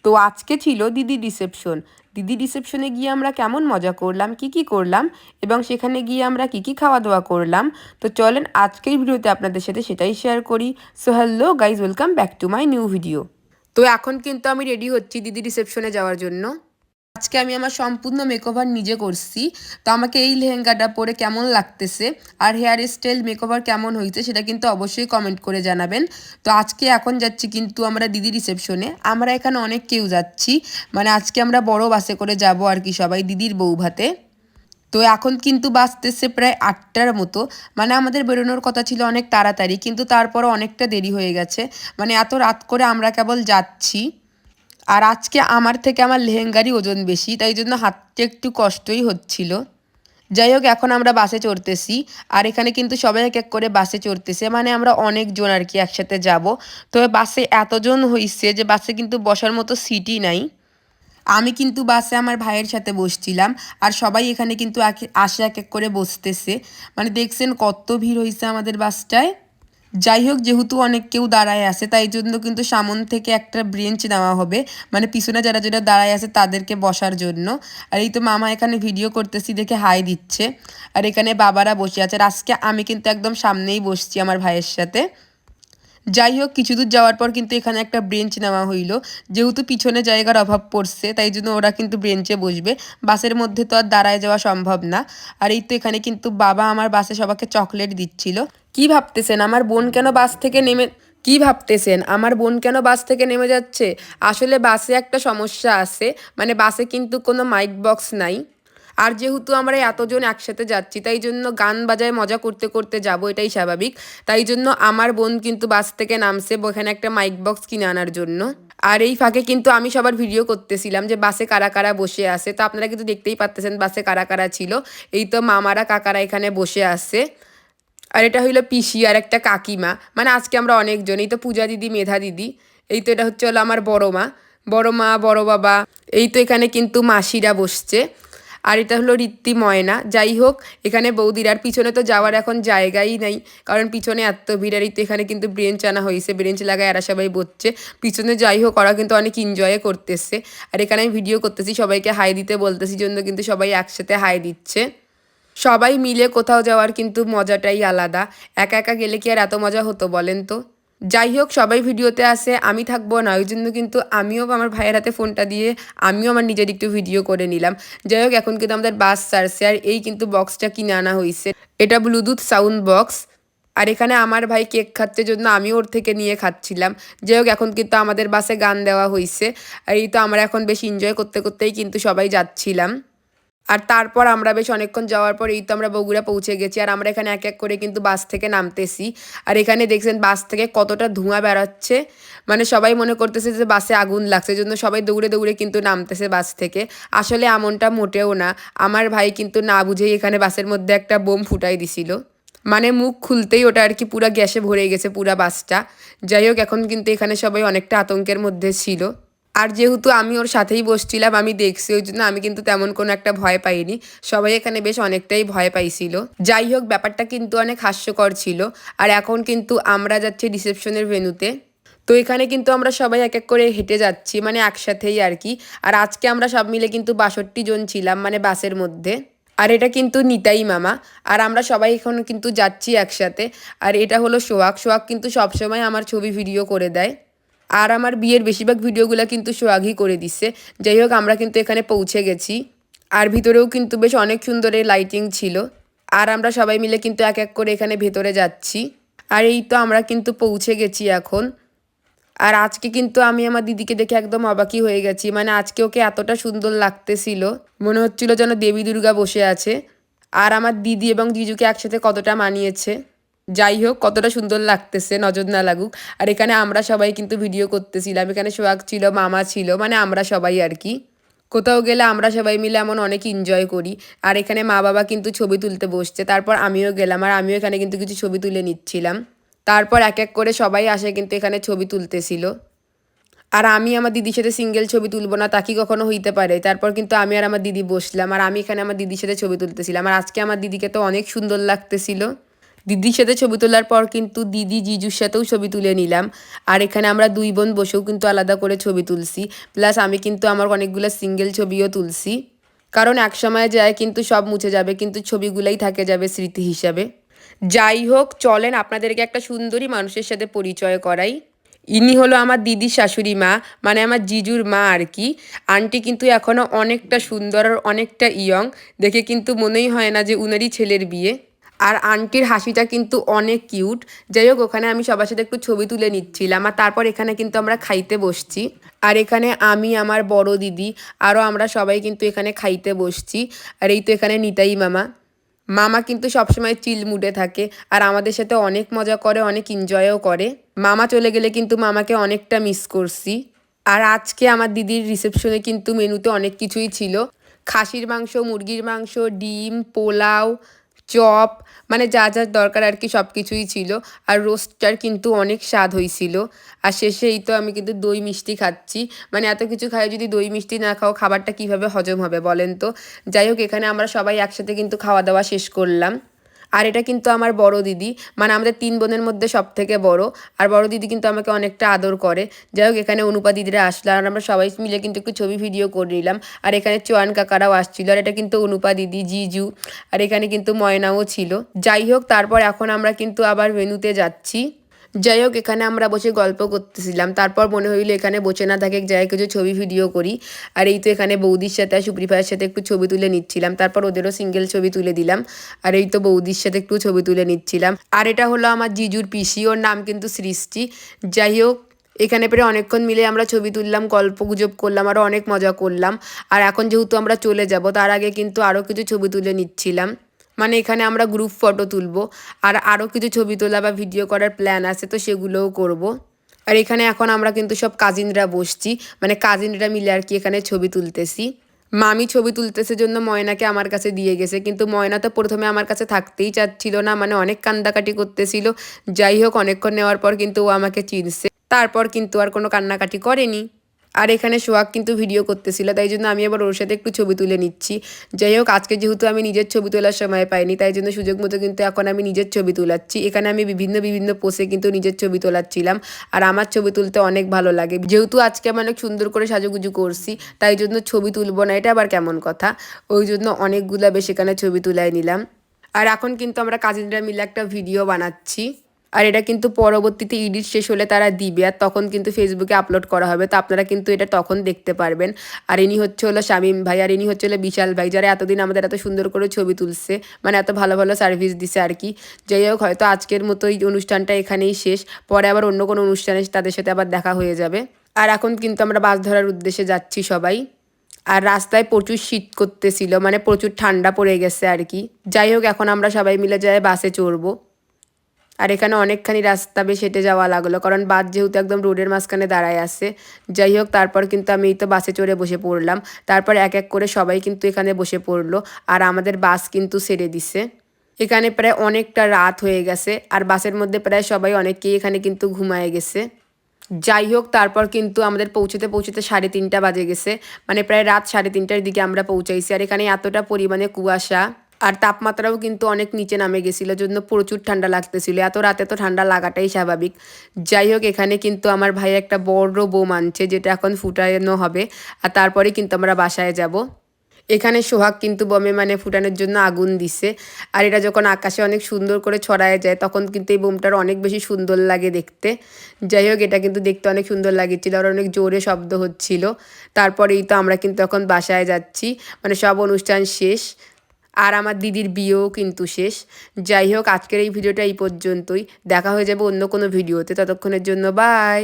তো আজকে ছিল দিদি রিসেপশন। দিদি রিসেপশনে গিয়ে আমরা কেমন মজা করলাম, কি করলাম এবং সেখানে গিয়ে আমরা কি খাওয়া দাওয়া করলাম, তো চলেন আজকের ভিডিওতে আপনাদের সাথে সেটাই শেয়ার করি। So hello guys, welcome back to my new video. তো এখন কিন্তু আমি রেডি হচ্ছি দিদি রিসেপশনে যাওয়ার জন্য। আজকে আমি আমার সম্পূর্ণ মেকওভার নিজে করছি। তো আমাকে এই লেহেঙ্গাটা পরে কেমন লাগতেছে আর হেয়ার স্টাইল মেকওভার কেমন হয়েছে সেটা কিন্তু অবশ্যই কমেন্ট করে জানাবেন। তো আজকে এখন যাচ্ছি কিন্তু আমরা দিদি রিসেপশনে। আমরা এখানে অনেক কেউ যাচ্ছি, মানে আজকে আমরা বড় বাসে করে যাব আর কি, সবাই দিদির বউ ভাতে। তো এখন কিন্তু বাজতেছে প্রায় 8টার মতো। মানে আমাদের বেরোনোর কথা ছিল অনেক তাড়াতাড়ি, কিন্তু তারপরও অনেকটা দেরি হয়ে গেছে। মানে এত রাত করে আমরা কেবল যাচ্ছি। আর আজকে আমার থেকে আমার লেহেঙ্গারই ওজন বেশি, তাই জন্য হাঁটতে একটু কষ্টই হচ্ছিল। যাই হোক, এখন আমরা বাসে চড়তেছি। আর এখানে কিন্তু সবাই এক এক করে বাসে চড়তেছে, মানে আমরা অনেকজন আর কি একসাথে যাব। তবে বাসে এতজন হইছে যে বাসে কিন্তু বসার মতো সিটই নাই। আমি কিন্তু বাসে আমার ভাইয়ের সাথে বসছিলাম, আর সবাই এখানে কিন্তু আসে এক এক করে বসতেছে। মানে দেখছেন কত ভিড় হয়েছে আমাদের বাসটায়। যাই হোক, যেহেতু অনেক কেউ দাঁড়ায় আছে তাই জন্য কিন্তু সামন থেকে একটা ব্রেঞ্চ নেওয়া হবে, মানে পিছনে যারা যারা দাঁড়ায় আছে তাদেরকে বসার জন্য। আর এই তো মামা এখানে ভিডিও করতেছি দেখে হাই দিচ্ছে। আর এখানে বাবারা বসে আছে। আর আজকে আমি কিন্তু একদম সামনেই বসছি আমার ভাইয়ের সাথে। যাই হোক, কিছু দূর যাওয়ার পর কিন্তু এখানে একটা ব্রেঞ্চ নেওয়া হইলো। যেহেতু পিছনে জায়গার অভাব পড়ছে তাই জন্য ওরা কিন্তু ব্রেঞ্চে বসবে, বাসের মধ্যে তো আর দাঁড়ায় যাওয়া সম্ভব না। আর এই তো এখানে কিন্তু বাবা আমার বাসে সবাইকে চকলেট দিচ্ছিল। কি ভাবতেছেন আমার বোন কেন বাস থেকে নেমে যাচ্ছে? আসলে বাসে একটা সমস্যা আছে, মানে বাসে কিন্তু কোনো মাইক বক্স নাই। আর যেহেতু আমরা এতজন একসাথে যাচ্ছি তাই জন্য গান বাজায় মজা করতে করতে যাব, এটাই স্বাভাবিক। তাই জন্য আমার বোন কিন্তু বাস থেকে নামছে ওখানে একটা মাইক বক্স কিনে আনার জন্য। আর এই ফাঁকে কিন্তু আমি সবার ভিডিও করতেছিলাম যে বাসে কারা কারা বসে আছে। তো আপনারা কিন্তু দেখতেই পাচ্তেছেন বাসে কারা কারা ছিল। এই তো মামারা কাকারা এখানে বসে আছে। আর এটা হইলো পিসি আর একটা কাকিমা, মানে আজকে আমরা অনেকজন। এই তো পূজা দিদি, মেধা দিদি। এই তো এটা হলো আমার বড় মা, বড় বাবা। এই তো এখানে কিন্তু মাসিরা বসছে। আর এটা হলো ঋত্তি, ময়না। যাই হোক, এখানে বৌদির। আর পিছনে তো যাওয়ার এখন জায়গাই নাই, কারণ পিছনে এত ভিড়। আর তো এখানে কিন্তু ব্রেঞ্চ আনা হয়েছে, ব্রেঞ্চ লাগায় এরা সবাই বসছে পিছনে। যাই হোক, ওরা কিন্তু অনেক এনজয় করতেছে। আর এখানে আমি ভিডিও করতেছি, সবাইকে হাই দিতে বলতেছি জন্য কিন্তু সবাই একসাথে হাই দিচ্ছে। সবাই মিলে কোথাও যাওয়ার কিন্তু মজাটাই আলাদা। একা একা গেলে কি আর এত মজা হতো বলেন তো? যাই হোক, সবাই ভিডিওতে আসে, আমি থাকবো না, ওই জন্য কিন্তু আমিও আমার ভাইয়ের হাতে ফোনটা দিয়ে আমিও আমার নিজের একটু ভিডিও করে নিলাম। যাই হোক, এখন কিন্তু আমাদের বাস ছাড়ছে। আর এই কিন্তু বক্সটা কিনে আনা হয়েছে, এটা ব্লুটুথ সাউন্ড বক্স। আর এখানে আমার ভাই কেক খাচ্ছে জন্য আমি ওর থেকে নিয়ে খাচ্ছিলাম। যাই হোক, এখন কিন্তু আমাদের বাসে গান দেওয়া হয়েছে। আর এই তো আমরা এখন বেশ এনজয় করতে করতেই কিন্তু সবাই যাচ্ছিলাম। আর তারপর আমরা বেশ অনেকক্ষণ যাওয়ার পর এই তো আমরা বগুড়া পৌঁছে গেছি। আর আমরা এখানে এক এক করে কিন্তু বাস থেকে নামতেছি। আর এখানে দেখছেন বাস থেকে কতটা ধোঁয়া বেরোচ্ছে, মানে সবাই মনে করতেছে যে বাসে আগুন লাগছে, জন্য সবাই দৌড়ে দৌড়ে কিন্তু নামতেছে বাস থেকে। আসলে এমনটা মোটেও না। আমার ভাই কিন্তু না বুঝেই এখানে বাসের মধ্যে একটা বোম ফুটাই দিছিল। মানে মুখ খুলতেই ওটা আর কি পুরা গ্যাসে ভরে গেছে পুরা বাসটা। যাই হোক, এখন কিন্তু এখানে সবাই অনেকটা আতঙ্কের মধ্যে ছিল। আর যেহেতু আমি ওর সাথেই বসছিলাম, আমি দেখছি, ওই জন্য আমি কিন্তু তেমন কোনো একটা ভয় পাইনি। সবাই এখানে বেশ অনেকটাই ভয় পাইছিল। যাই হোক, ব্যাপারটা কিন্তু অনেক হাস্যকর ছিল। আর এখন কিন্তু আমরা যাচ্ছি রিসেপশনের ভেন্যুতে। তো এখানে কিন্তু আমরা সবাই এক এক করে হেঁটে যাচ্ছি, মানে একসাথেই আর কি। আর আজকে আমরা সব মিলে কিন্তু 62 জন ছিলাম, মানে বাসের মধ্যে। আর এটা কিন্তু নিতাই মামা। আর আমরা সবাই এখন কিন্তু যাচ্ছি একসাথে। আর এটা হলো সোহাগ। সোহাগ কিন্তু সবসময় আমার ছবি ভিডিও করে দেয়। আর আমার বিয়ের বেশিরভাগ ভিডিওগুলো কিন্তু সোহাগই করে দিচ্ছে। যাই হোক, আমরা কিন্তু এখানে পৌঁছে গেছি। আর ভিতরেও কিন্তু বেশ অনেক সুন্দরের লাইটিং ছিল। আর আমরা সবাই মিলে কিন্তু এক এক করে এখানে ভেতরে যাচ্ছি। আর এই তো আমরা কিন্তু পৌঁছে গেছি এখন। আর আজকে কিন্তু আমি আমার দিদিকে দেখে একদম অবাকই হয়ে গেছি, মানে আজকে ওকে এতটা সুন্দর লাগতেছিল, মনে হচ্ছিল যেন দেবী দুর্গা বসে আছে। আর আমার দিদি এবং জিজুকে একসাথে কতটা মানিয়েছে। যাই হোক, কতটা সুন্দর লাগতেছে, নজর না লাগুক। আর এখানে আমরা সবাই কিন্তু ভিডিও করতেছিলাম। এখানে সোহাগ ছিল, মামা ছিল, মানে আমরা সবাই আর কি। কোথাও গেলে আমরা সবাই মিলে এমন অনেক এনজয় করি। আর এখানে মা বাবা কিন্তু ছবি তুলতে বসছে, তারপর আমিও গেলাম। আর আমিও এখানে কিন্তু কিছু ছবি তুলে নিচ্ছিলাম। তারপর এক এক করে সবাই আসে কিন্তু এখানে ছবি তুলতেছিল। আর আমি আমার দিদির সাথে সিঙ্গেল ছবি তুলবো না তা কি কখনো হইতে পারে? তারপর কিন্তু আমি আর আমার দিদি বসলাম, আর আমি এখানে আমার দিদির সাথে ছবি তুলতেছিলাম। আর আজকে আমার দিদিকে তো অনেক সুন্দর লাগতেছিল। দিদির সাথে ছবি তোলার পর কিন্তু দিদি জিজুর সাথেও ছবি তুলে নিলাম। আর এখানে আমরা 2 বোন বসেও কিন্তু আলাদা করে ছবি তুলছি। প্লাস আমি কিন্তু আমার অনেকগুলো সিঙ্গেল ছবিও তুলছি। কারণ একসময় যায় কিন্তু সব মুছে যাবে, কিন্তু ছবিগুলোই থাকে যাবে স্মৃতি হিসাবে। যাই হোক, চলেন আপনাদেরকে একটা সুন্দরী মানুষের সাথে পরিচয় করাই। ইনি হলো আমার দিদির শাশুড়ি মা, মানে আমার জিজুর মা আর কি। আন্টি কিন্তু এখনও অনেকটা সুন্দর আর অনেকটা ইয়ং, দেখে কিন্তু মনেই হয় না যে উনারই ছেলের বিয়ে। আর আন্টির হাসিটা কিন্তু অনেক কিউট। যাই হোক, ওখানে আমি সবার সাথে একটু ছবি তুলে নিচ্ছিলাম। আর তারপর এখানে কিন্তু আমরা খাইতে বসছি। আর এখানে আমি, আমার বড় দিদি, আরও আমরা সবাই কিন্তু এখানে খাইতে বসছি। আর এই তো এখানে নিতাই মামা। মামা কিন্তু সবসময় চিল মুডে থাকে আর আমাদের সাথে অনেক মজা করে, অনেক এনজয়ও করে। মামা চলে গেলে কিন্তু মামাকে অনেকটা মিস করছি। আর আজকে আমার দিদির রিসেপশনে কিন্তু মেনুতে অনেক কিছুই ছিল। খাসির মাংস, মুরগির মাংস, ডিম, পোলাও, চপ, মানে যা যা দরকার আর কি সব কিছুই ছিল। আর রোস্টটার কিন্তু অনেক স্বাদ হয়েছিল। আর শেষে এই তো আমি কিন্তু দই মিষ্টি খাচ্ছি। মানে এত কিছু খাই, যদি দই মিষ্টি না খাও খাবারটা কিভাবে হজম হবে বলেন তো। যাই হোক, এখানে আমরা সবাই একসাথে কিন্তু খাওয়া দাওয়া শেষ করলাম। আর এটা কিন্তু আমার বড় দিদি, মানে আমাদের 3 বোনের মধ্যে সব থেকে বড়। আর বড় দিদি কিন্তু আমাকে অনেকটা আদর করে। যাই হোক, এখানে অনুপা দিদিরা আসলো আর আমরা সবাই মিলে কিন্তু একটু ছবি ভিডিও করে নিলাম। আর এখানে চোয়ান কাকারাও আসছিল। আর এটা কিন্তু অনুপা দিদি, জিজু, আর এখানে কিন্তু ময়নাও ছিল। যাই হোক, তারপর এখন আমরা কিন্তু আবার মেনুতে যাচ্ছি। যাই হোক, এখানে আমরা বসে গল্প করতেছিলাম। তারপর মনে হইলো এখানে বসে না থাকে, এক জায়গায় কিছু ছবি ভিডিও করি। আর এই তো এখানে বৌদির সাথে আর সুপ্রিভাইয়ের সাথে একটু ছবি তুলে নিচ্ছিলাম। তারপর ওদেরও সিঙ্গেল ছবি তুলে দিলাম। আর এই তো বৌদির সাথে একটু ছবি তুলে নিচ্ছিলাম। আর এটা হলো আমার জিজুর পিসি, ওর নাম কিন্তু সৃষ্টি। যাই হোক, এখানে প্রায় অনেকক্ষণ মিলে আমরা ছবি তুললাম, গল্প গুজব করলাম, আরও অনেক মজা করলাম। আর এখন যেহেতু আমরা চলে যাব, তার আগে কিন্তু আরও কিছু ছবি তুলে নিচ্ছিলাম। মানে এখানে আমরা গ্রুপ ফটো তুলবো। আর আরও কিছু ছবি তোলা বা ভিডিও করার প্ল্যান আছে, তো সেগুলোও করব। আর এখানে এখন আমরা কিন্তু সব কাজিনরা বসছি, মানে কাজিনরা মিলে আর কি এখানে ছবি তুলতেছি। মামি ছবি তুলতেছে জন্য ময়নাকে আমার কাছে দিয়ে গেছে, কিন্তু ময়না তো প্রথমে আমার কাছে থাকতেই চাচ্ছিল না, মানে অনেক কান্দাকাটি করতেছিল। যাই হোক, অনেকক্ষণ নেওয়ার পর কিন্তু ও আমাকে চিনছে। তারপর কিন্তু আর কোনো কান্নাকাটি করেনি। আর এখানে সোহাগ কিন্তু ভিডিও করতেছিল, তাই জন্য আমি আবার ওর সাথে একটু ছবি তুলে নিচ্ছি। যাই হোক, আজকে যেহেতু আমি নিজের ছবি তোলার সময় পাইনি, তাই জন্য সুযোগ মতো কিন্তু এখন আমি নিজের ছবি তোলাচ্ছি। এখানে আমি বিভিন্ন বিভিন্ন পোসে কিন্তু নিজের ছবি তোলাচ্ছিলাম। আর আমার ছবি তুলতে অনেক ভালো লাগে। যেহেতু আজকে আমি অনেক সুন্দর করে সাজুগুজু করছি, তাই জন্য ছবি তুলবো না, এটা আবার কেমন কথা। ওই জন্য অনেকগুলা বেশ এখানে ছবি তুলাই নিলাম। আর এখন কিন্তু আমরা কাজিনরা মিলে একটা ভিডিও বানাচ্ছি। আর এটা কিন্তু পরবর্তীতে এডিট শেষ হলে তারা দিবে, আর তখন কিন্তু ফেসবুকে আপলোড করা হবে, তো আপনারা কিন্তু এটা তখন দেখতে পারবেন। আর ইনি হলো শামীম ভাই, আর ইনি হলো বিশাল ভাই, যারা এতদিন আমাদের এত সুন্দর করে ছবি তুলছে, মানে এত ভালো ভালো সার্ভিস দিছে আর কি। যাই হোক, হয়তো আজকের মতো এই অনুষ্ঠানটা এখানেই শেষ, পরে আবার অন্য কোনো অনুষ্ঠানে তাদের সাথে আবার দেখা হয়ে যাবে। আর এখন কিন্তু আমরা বাস ধরার উদ্দেশ্যে যাচ্ছি সবাই। আর রাস্তায় প্রচুর শীত করতেছিল, মানে প্রচুর ঠান্ডা পড়ে গেছে আর কি। যাই হোক, এখন আমরা সবাই মিলে যাই বাসে চড়বো। আর এখানে অনেকখানি রাস্তা বেশ হেঁটে যাওয়া লাগলো, কারণ বাস যেহেতু একদম রোডের মাঝখানে দাঁড়ায় আছে। যাই হোক, তারপর কিন্তু আমি এই তো বাসে চড়ে বসে পড়লাম। তারপর এক এক করে সবাই কিন্তু এখানে বসে পড়লো। আর আমাদের বাস কিন্তু ছেড়ে দিছে। এখানে প্রায় অনেকটা রাত হয়ে গেছে, আর বাসের মধ্যে প্রায় সবাই অনেকেই এখানে কিন্তু ঘুমায় গেছে। যাই হোক, তারপর কিন্তু আমাদের পৌঁছতে পৌঁছতে 3:30 বাজে গেছে, মানে প্রায় রাত 3:30টার দিকে আমরা পৌঁছাইছি। আর এখানে এতটা পরিমাণে কুয়াশা আর তাপমাত্রাও কিন্তু অনেক নিচে নামে গেছিলো, জন্য প্রচুর ঠান্ডা লাগতেছিল। এত রাতে তো ঠান্ডা লাগাটাই স্বাভাবিক। যাই হোক, এখানে কিন্তু আমার ভাই একটা বড় বোম আনছে, যেটা এখন ফুটানো হবে। আর তারপরে কিন্তু আমরা বাসায় যাব। এখানে সোহাগ কিন্তু বোমে মানে ফুটানোর জন্য আগুন দিছে। আর এটা যখন আকাশে অনেক সুন্দর করে ছড়ায় যায়, তখন কিন্তু এই বোমটার অনেক বেশি সুন্দর লাগে দেখতে। যাই হোক, এটা কিন্তু দেখতে অনেক সুন্দর লাগছিল আর অনেক জোরে শব্দ হচ্ছিল। তারপরেই তো আমরা কিন্তু এখন বাসায় যাচ্ছি, মানে সব অনুষ্ঠান শেষ। আর আমার দিদির বিয়েও কিন্তু শেষ। যাই হোক, আজকের এই ভিডিওটা এই পর্যন্তই। দেখা হয়ে যাবে অন্য কোনো ভিডিওতে, ততক্ষণের জন্য বাই।